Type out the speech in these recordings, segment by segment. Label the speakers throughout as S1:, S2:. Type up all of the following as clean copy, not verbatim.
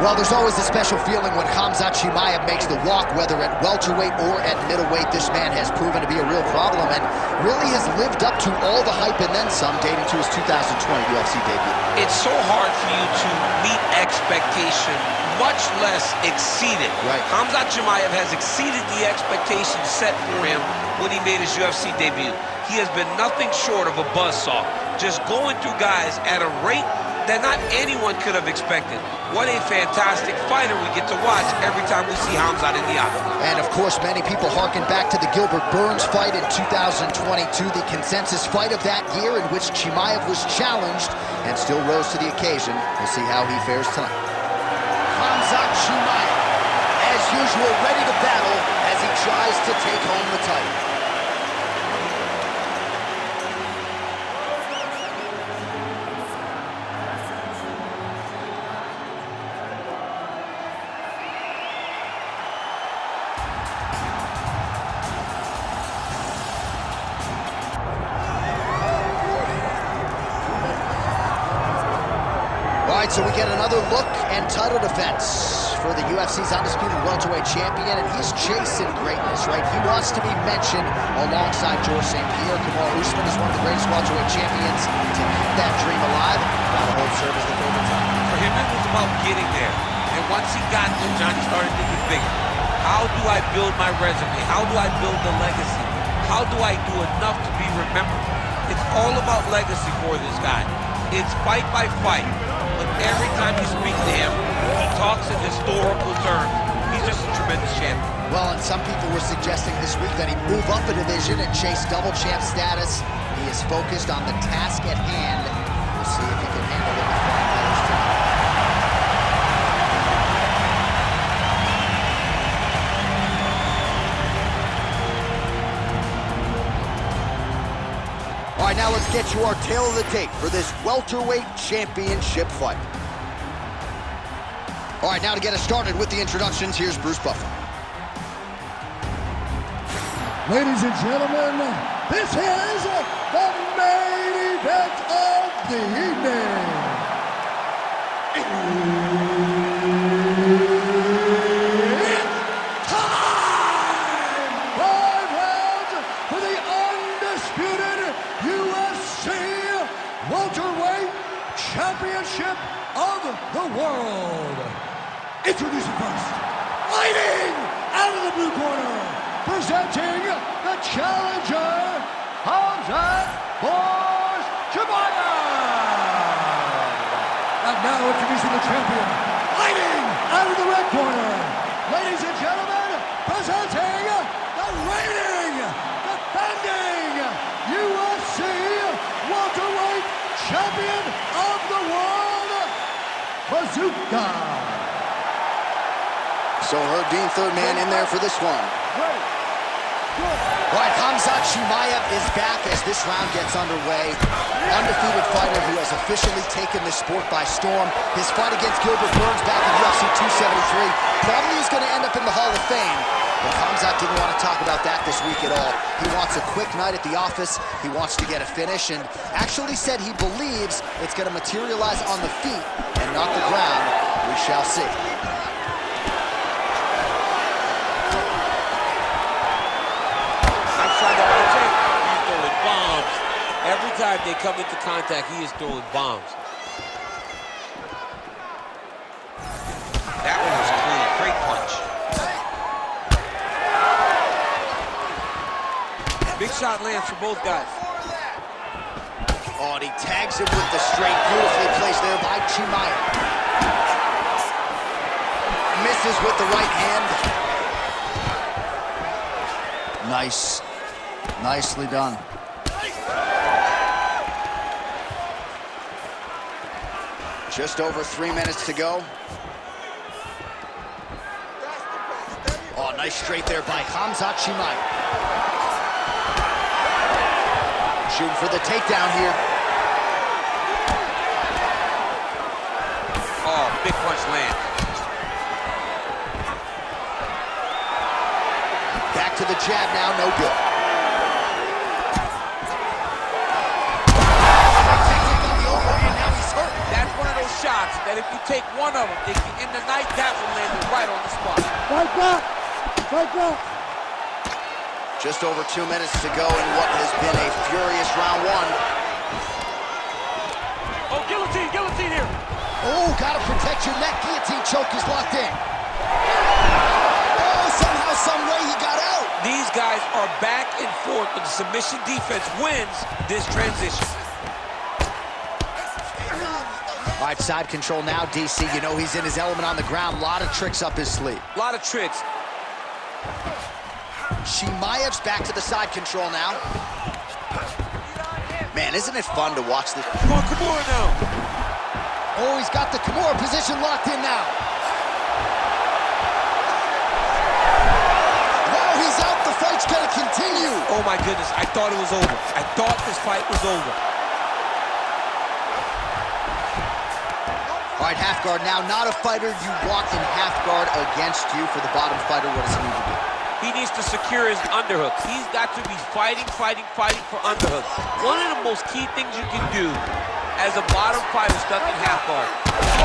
S1: Well, there's always a special feeling when Khamzat Chimaev makes the walk, whether at welterweight or at middleweight. This man has proven to be a real problem and really has lived up to all the hype and then some, dating to his 2020 UFC debut.
S2: It's so hard for you to meet expectation, much less exceed it.
S1: Right.
S2: Khamzat Chimaev has exceeded the expectations set for him when he made his UFC debut. He has been nothing short of a buzzsaw, just going through guys at a rate that not anyone could have expected. What a fantastic fighter we get to watch every time we see Khamzat in the octagon.
S1: And of course, many people harken back to the Gilbert Burns fight in 2022, the consensus fight of that year in which Chimaev was challenged and still rose to the occasion. We'll see how he fares tonight. Khamzat Chimaev, as usual, ready to battle as he tries to take home the title. All right, so we get another look and title defense for the UFC's undisputed welterweight champion, and he's chasing greatness, right? He wants to be mentioned alongside George St. Pierre. Kamaru Usman is one of the greatest welterweight champions to keep that dream alive. That'll hold serve as the favorite time.
S2: For him, it was about getting there. And once he got there, Johnny started thinking bigger. How do I build my resume? How do I build the legacy? How do I do enough to be remembered? It's all about legacy for this guy. It's fight by fight. But every time you speak to him, he talks in historical terms. He's just a tremendous champion.
S1: Well, and some people were suggesting this week that he move up a division and chase double champ status. He is focused on the task at hand. We'll see if he can handle it before he matters tonight. All right, now let's get you our tale of the tape for this welterweight championship fight. All right, now to get us started with the introductions, here's Bruce Buffer.
S3: Ladies and gentlemen, this is the main event of the evening. It's time! 5 rounds for the undisputed UFC welterweight championship of the world. Introducing first, fighting out of the blue corner, presenting the challenger, Khamzat Chimaev. And now introducing the champion, fighting out of the red corner, ladies and gentlemen, presenting the reigning, defending UFC welterweight champion of the world, Bazooka.
S1: So Herb Dean, third man in there for this one. All right, Khamzat Chimaev is back as this round gets underway. Undefeated fighter who has officially taken this sport by storm. His fight against Gilbert Burns back in UFC 273 probably is going to end up in the Hall of Fame. But Khamzat didn't want to talk about that this week at all. He wants a quick night at the office. He wants to get a finish and actually said he believes it's going to materialize on the feet and not the ground. We shall see.
S2: He's throwing bombs. Every time they come into contact, he is throwing bombs. That one was clean. Great punch. Big shot lands for both guys.
S1: Oh, and he tags him with the straight. Beautifully placed there by Chimaev. Misses with the right hand. Nice. Nicely done. Just over 3 minutes to go. Oh, nice straight there by Khamzat Chimaev. Shooting for the takedown here.
S2: Oh, big punch lands.
S1: Back to the jab now, no good.
S2: That's one of those shots shots that if you take one of them, in the night, that will land you right on the spot.
S3: Fight back! Fight back!
S1: Just over 2 minutes to go in what has been a furious round one.
S2: Oh, guillotine, guillotine here.
S1: Oh, gotta protect your neck. Guillotine choke is locked in. Oh, somehow, some way he got out.
S2: These guys are back and forth, but the submission defense wins this transition.
S1: All right, side control now, DC. You know he's in his element on the ground. A lot of tricks up his sleeve.
S2: A lot of tricks.
S1: Chimaev's back to the side control now. Man, isn't it fun to watch this?
S2: Come on, Kimura now.
S1: Oh, he's got the Kimura position locked in now. Oh, he's out. The fight's gonna continue.
S2: Oh my goodness, I thought it was over. I thought this fight was over.
S1: All right, half guard now. Not a fighter you want in half guard against you. For the bottom fighter, what does he need to do?
S2: He needs to secure his underhooks. He's got to be fighting for underhooks. One of the most key things you can do as a bottom fighter stuck in half guard.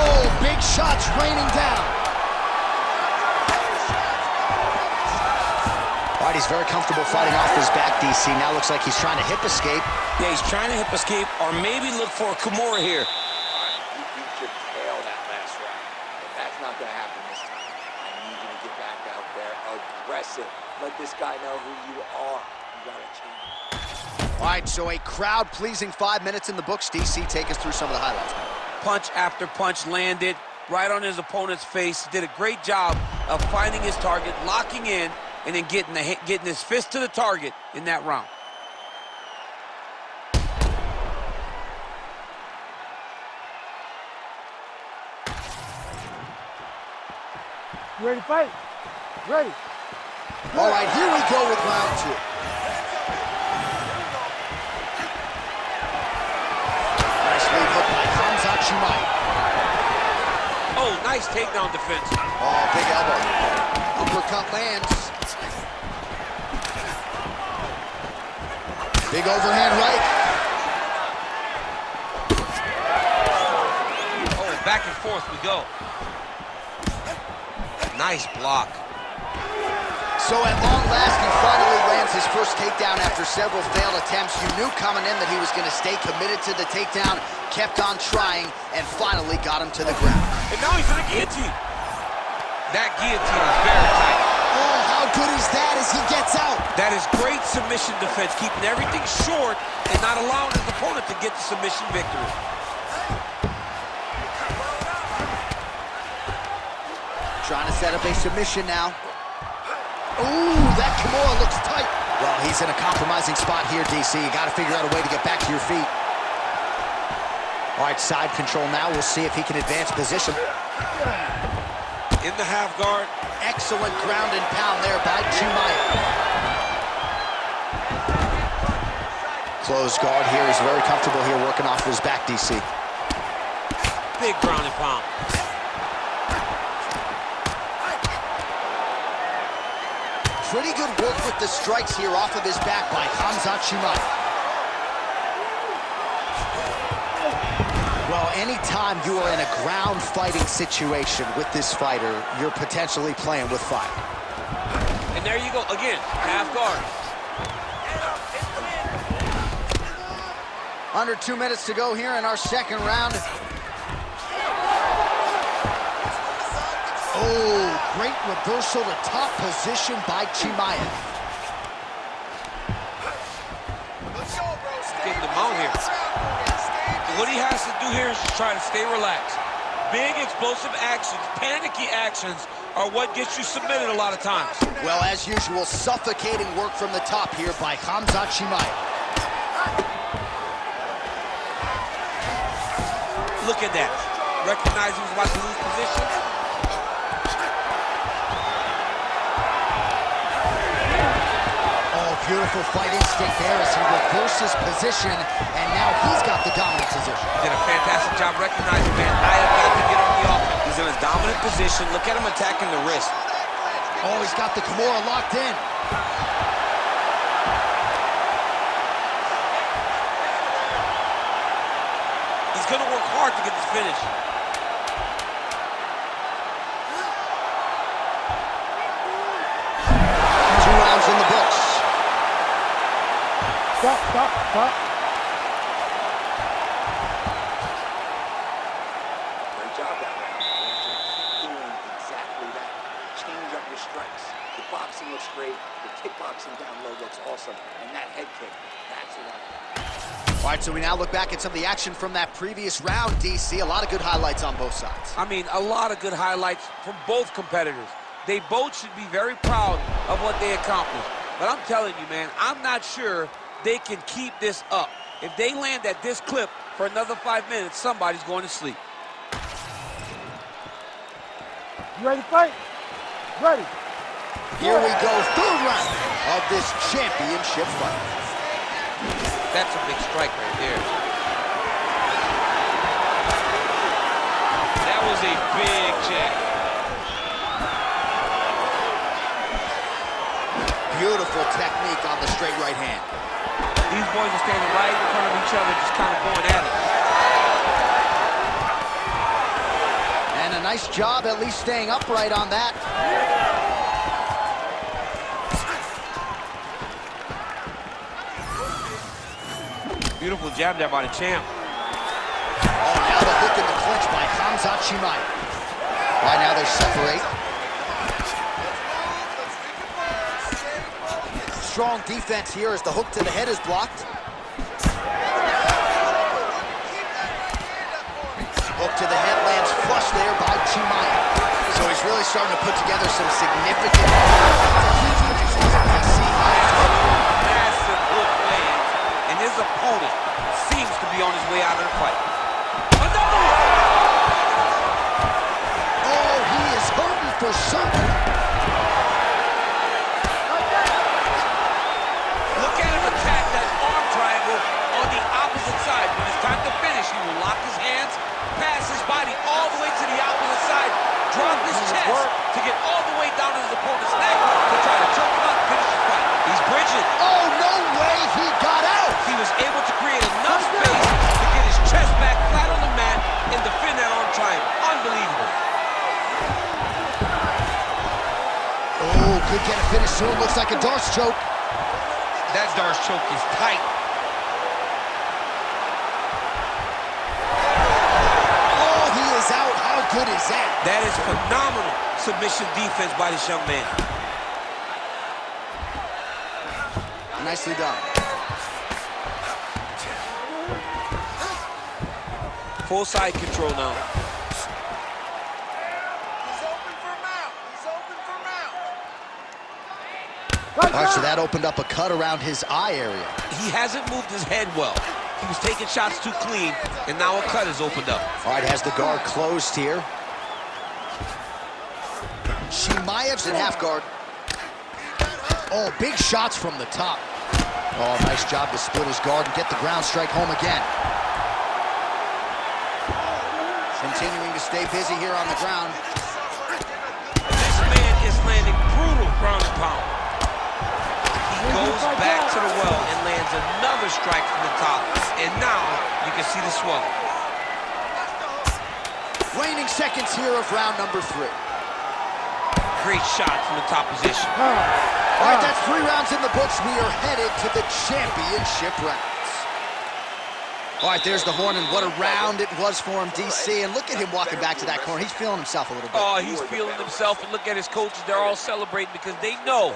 S1: Oh, big shots raining down. All right, he's very comfortable fighting off his back, DC. Now looks like he's trying to hip escape.
S4: Yeah, he's trying to hip escape or maybe look for a Kimura here.
S5: You should tail that last round. But that's not going to happen this time. I need you to get back out there aggressive. Let this guy know who you are. You got to change.
S1: All right, so a crowd-pleasing 5 minutes in the books. DC, take us through some of the highlights, man.
S2: Punch after punch landed right on his opponent's face. Did a great job of finding his target, locking in, and then getting his fist to the target in that round.
S3: You ready to fight? Ready.
S1: All right, here we go with round two. Nice lead hook by Khamzat Chimaev.
S2: Oh, nice takedown defense.
S1: Oh, big elbow. Uppercut lands. Big overhand right.
S2: Oh, back and forth we go. Nice block.
S1: So at long last, he finally lands his first takedown after several failed attempts. You knew coming in that he was going to stay committed to the takedown, kept on trying, and finally got him to the ground.
S2: And now he's in the guillotine. That guillotine is very tight.
S1: Oh, how good is that as he gets out?
S2: That is great submission defense, keeping everything short and not allowing his opponent to get the submission victory.
S1: Trying to set up a submission now. Ooh, that Kimura looks tight. Well, he's in a compromising spot here, DC. You got to figure out a way to get back to your feet. All right, side control now. We'll see if he can advance position.
S2: In the half guard.
S1: Excellent ground and pound there by Chimaev. Closed guard here. He's very comfortable here working off his back, DC.
S2: Big ground and pound.
S1: Pretty good work with the strikes here off of his back by Khamzat Chimaev. Well, anytime you are in a ground fighting situation with this fighter, you're potentially playing with fire.
S2: And there you go, again, half guard.
S1: Under 2 minutes to go here in our second round. Oh, great reversal to top position by Chimaev.
S2: Getting the mount here. What he has to do here is just try to stay relaxed. Big explosive actions, panicky actions are what gets you submitted a lot of times.
S1: Well, as usual, suffocating work from the top here by Khamzat Chimaev.
S2: Look at that. Recognize he was about to lose position.
S1: Beautiful fight instinct there as he reverses position, and now he's got the dominant position.
S2: Did a fantastic job recognizing, man. I have got to get on the offense.
S4: He's in a dominant position. Look at him attacking the wrist.
S1: Oh, he's got the Kimura locked in.
S2: He's going to work hard to get this finish.
S3: Stop.
S5: Great job that round. You have to keep doing exactly that. Change up your strikes. The boxing looks great. The kickboxing down low looks awesome. And that head kick, that's what I like.
S1: All right, so we now look back at some of the action from that previous round, DC. A lot of good highlights on both sides.
S2: I mean, a lot of good highlights from both competitors. They both should be very proud of what they accomplished. But I'm telling you, man, I'm not sure they can keep this up. If they land at this clip for another 5 minutes, somebody's going to sleep.
S3: You ready to fight? Ready.
S1: Here we go, third round of this championship fight.
S2: That's a big strike right there.
S4: That was a big check.
S1: Beautiful technique on the straight right hand.
S2: These boys are standing right in front of each other, just kind of going at it.
S1: And a nice job at least staying upright on that.
S2: Beautiful jab there by the champ.
S1: Oh, now the hook in the clinch by Khamzat Chimaev. Right now they separate. Strong defense here as the hook to the head is blocked. Hook to the head lands flush there by Chimaev. So he's really starting to put together some significant...
S2: Massive hook lands, and his opponent seems to be on his way out of the fight. Another one!
S1: Oh, he is hurting for something.
S2: Look at him attack that arm triangle on the opposite side. When it's time to finish, he will lock his hands, pass his body all the way to the opposite side, drop his chest to get all the way down to his opponent's neck to try to choke him out and finish the fight. He's bridging.
S1: Oh, no way he got out.
S2: He was able to create enough space to get his chest back flat on the mat and defend that arm triangle. Unbelievable.
S1: Oh, could get a finish soon. Looks like a Darce choke.
S2: That Darce choke is tight.
S1: Oh, he is out. How good is that?
S2: That is phenomenal submission defense by this young man.
S1: Nicely done.
S2: Full side control now.
S5: He's open for mount. He's open for mount.
S1: All right, so that opened up a cut around his eye area.
S2: He hasn't moved his head well. He was taking shots too clean, and now a cut has opened up.
S1: All right, has the guard closed here. Chimaev's in half guard. Oh, big shots from the top. Oh, nice job to split his guard and get the ground strike home again. Continuing to stay busy here on the ground.
S2: This man is landing brutal ground and pound. He goes back to the well and lands another strike from the top, and now you can see the swelling.
S1: Waning seconds here of round number 3.
S2: Great shot from the top position.
S1: All right, that's 3 rounds in the books. We are headed to the championship rounds. All right, there's the horn, and what a round it was for him, DC. And look at him walking back to that corner. He's feeling himself a little bit.
S2: Oh, he's feeling himself, and look at his coaches. They're all celebrating because they know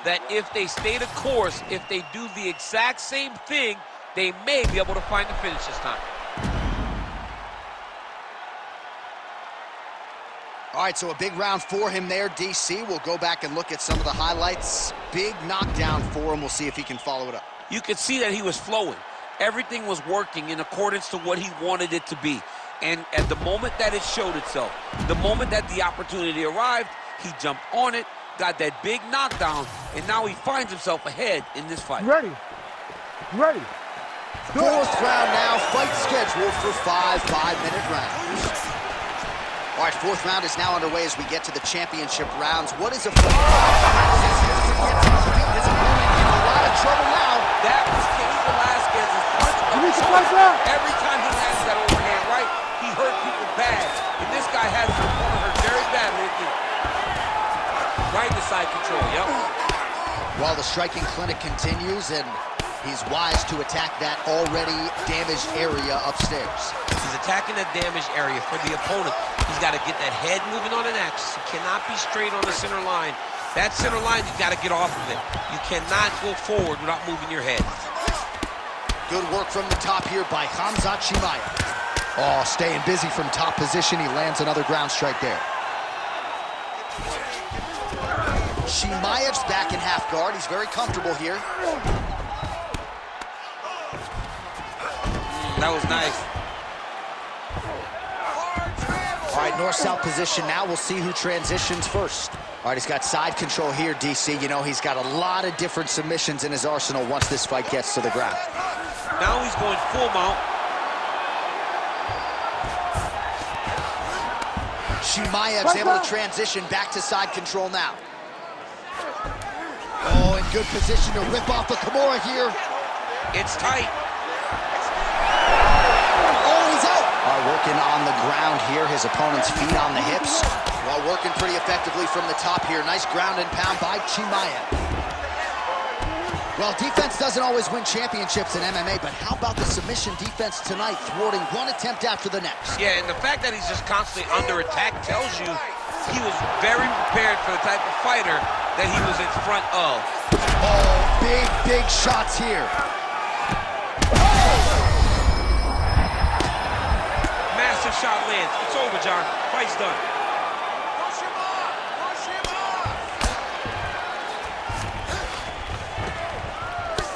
S2: that if they stay the course, if they do the exact same thing, they may be able to find the finish this time.
S1: All right, so a big round for him there, DC. We'll go back and look at some of the highlights. Big knockdown for him. We'll see if he can follow it up.
S2: You could see that he was flowing. Everything was working in accordance to what he wanted it to be. And at the moment that it showed itself, the moment that the opportunity arrived, he jumped on it, got that big knockdown, and now he finds himself ahead in this fight.
S3: Ready. Ready.
S1: 4th round now, fight scheduled for 5 5-minute rounds. All right, 4th round is now underway as we get to the championship rounds. What is a fight? His opponent in a lot of trouble now.
S2: That was Kenny Velasquez's punch. Every time he lands that overhand right, he hurt people bad. And this guy has his opponent hurt very badly again. Right in the side control, yep.
S1: While the striking clinic continues, and He's wise to attack that already damaged area upstairs.
S2: He's attacking that damaged area for the opponent. He's got to get that head moving on an axis. He cannot be straight on the center line. That center line, you got to get off of it. You cannot go forward without moving your head.
S1: Good work from the top here by Khamzat Chimaev. Oh, staying busy from top position. He lands another ground strike there. Chimaev's back in half guard. He's very comfortable here.
S2: That was nice.
S1: All right, north-south position now. We'll see who transitions first. All right, he's got side control here, DC. You know, he's got a lot of different submissions in his arsenal once this fight gets to the ground.
S2: Now he's going full mount.
S1: Chimaev's able to transition back to side control now. Oh, in good position to rip off the Kimura here.
S2: It's tight.
S1: Oh, he's out. Working on the ground here, his opponent's feet on the hips. Well, working pretty effectively from the top here. Nice ground and pound by Chimaev. Well, defense doesn't always win championships in MMA, but how about the submission defense tonight, thwarting one attempt after the next?
S2: Yeah, and the fact that he's just constantly under attack tells you he was very prepared for the type of fighter that he was in front of.
S1: Oh, big shots here.
S2: Massive shot lands. It's over, John. Fight's done.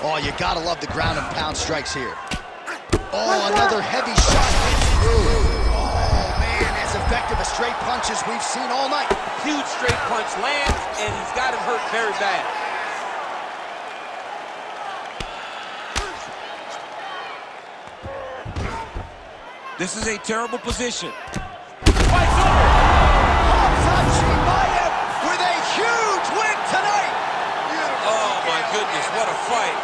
S1: Oh, you gotta love the ground and pound strikes here. Oh, another heavy shot hits through. Oh, man, as effective a straight punch as we've seen all night.
S2: Huge straight punch lands, and he's got him hurt very bad. This is a terrible position. Fight's over!
S1: Khamzat Chimaev with a huge win tonight!
S2: Oh, my goodness, what a fight.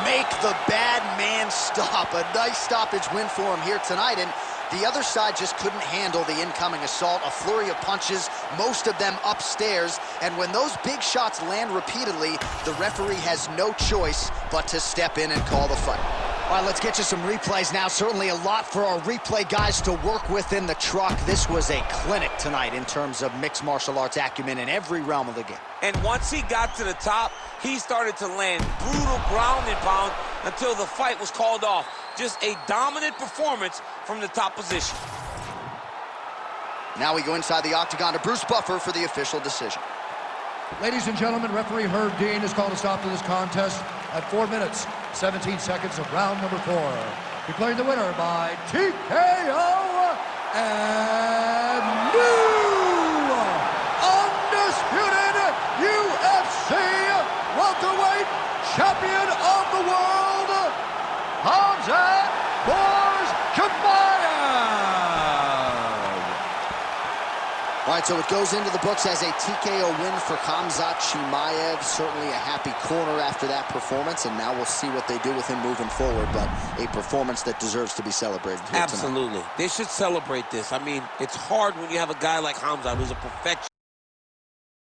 S1: Make the bad man stop. A nice stoppage win for him here tonight, and the other side just couldn't handle the incoming assault. A flurry of punches, most of them upstairs, and when those big shots land repeatedly, the referee has no choice but to step in and call the fight. All right, let's get you some replays now. Certainly a lot for our replay guys to work with in the truck. This was a clinic tonight in terms of mixed martial arts acumen in every realm of the game.
S2: And once he got to the top, he started to land brutal ground and pound until the fight was called off. Just a dominant performance from the top position.
S1: Now we go inside the octagon to Bruce Buffer for the official decision.
S3: Ladies and gentlemen, referee Herb Dean has called a stop to this contest at 4 minutes, 17 seconds of round number 4. Declaring the winner by TKO and new undisputed UFC welterweight champion of the world, Khamzat Chimaev.
S1: All right, so it goes into the books as a TKO win for Khamzat Chimaev. Certainly a happy corner after that performance, and now we'll see what they do with him moving forward, but a performance that deserves to be celebrated here
S2: Absolutely.
S1: tonight.
S2: They should celebrate this. I mean, it's hard when you have a guy like Khamzat who's a perfectionist.